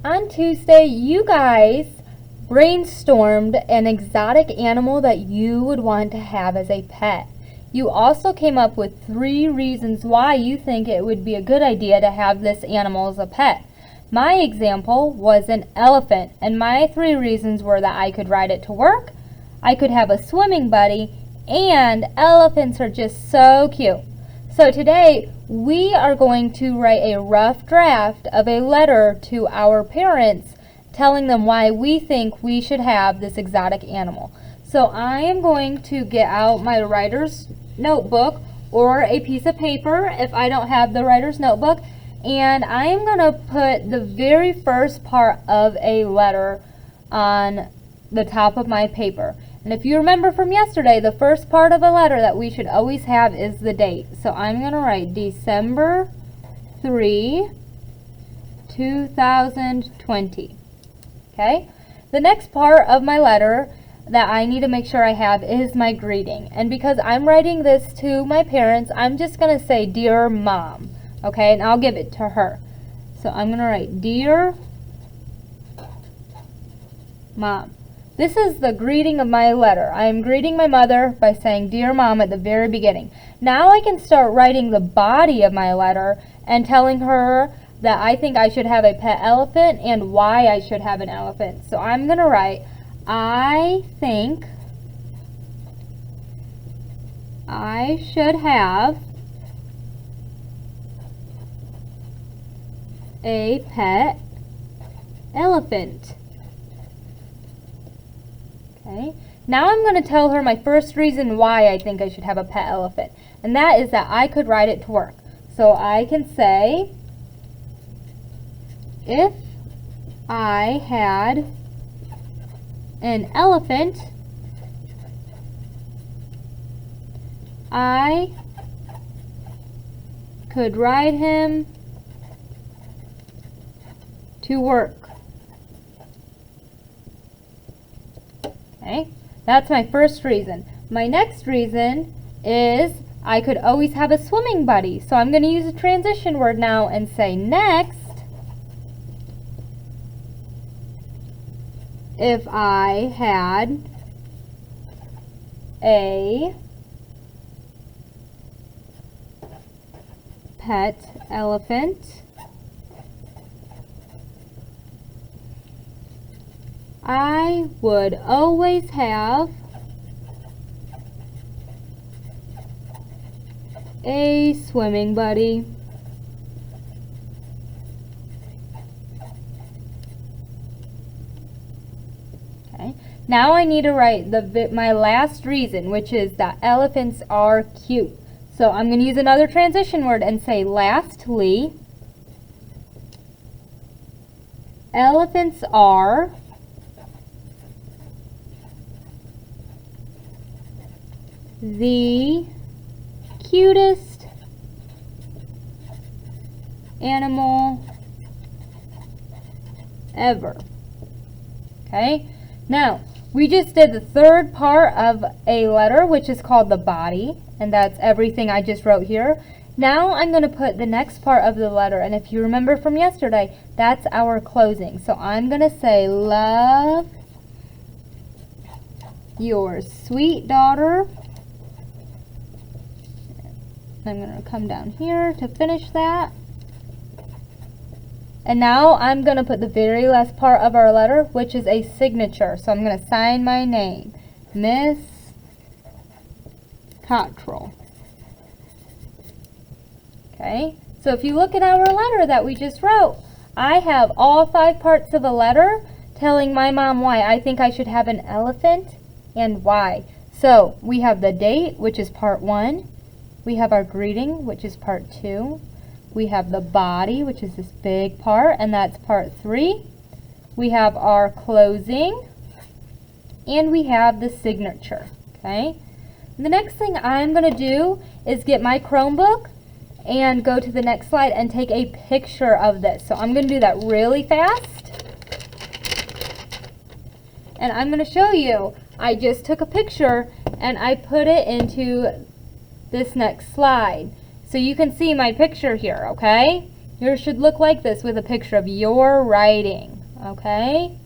On Tuesday, you guys brainstormed an exotic animal that you would want to have as a pet. You also came up with 3 reasons why you think it would be a good idea to have this animal as a pet. My example was an elephant, and my 3 reasons were that I could ride it to work, I could have a swimming buddy, and elephants are just so cute. So today, we are going to write a rough draft of a letter to our parents telling them why we think we should have this exotic animal. So I am going to get out my writer's notebook or a piece of paper if I don't have the writer's notebook, and I am going to put the very first part of a letter on the top of my paper. And if you remember from yesterday, the first part of a letter that we should always have is the date. So I'm going to write December 3, 2020. Okay? The next part of my letter that I need to make sure I have is my greeting. And because I'm writing this to my parents, I'm just going to say, Dear Mom. Okay? And I'll give it to her. So I'm going to write, Dear Mom. This is the greeting of my letter. I am greeting my mother by saying, Dear Mom, at the very beginning. Now I can start writing the body of my letter and telling her that I think I should have a pet elephant and why I should have an elephant. So I'm going to write, I think I should have a pet elephant. Okay. Now I'm going to tell her my first reason why I think I should have a pet elephant, and that is that I could ride it to work. So I can say, if I had an elephant, I could ride him to work. Okay, that's my first reason. My next reason is I could always have a swimming buddy. So I'm going to use a transition word now and say next, if I had a pet elephant, I would always have a swimming buddy. Okay. Now I need to write my last reason, which is that elephants are cute. So I'm going to use another transition word and say lastly, elephants are the cutest animal ever. Okay, now we just did the third part of a letter, which is called the body, and that's everything I just wrote here. Now I'm going to put the next part of the letter, and if you remember from yesterday, that's our closing. So I'm going to say, love your sweet daughter. I'm going to come down here to finish that. And now I'm going to put the very last part of our letter, which is a signature. So I'm going to sign my name, Miss Cottrell. Okay, so if you look at our letter that we just wrote, I have all 5 parts of a letter telling my mom why I think I should have an elephant and why. So we have the date, which is part 1. We have our greeting, which is part 2. We have the body, which is this big part, and that's part 3. We have our closing, and we have the signature. Okay. And the next thing I'm going to do is get my Chromebook and go to the next slide and take a picture of this. So I'm going to do that really fast. And I'm going to show you, I just took a picture and I put it into this next slide. So you can see my picture here, okay? Yours should look like this with a picture of your writing. Okay?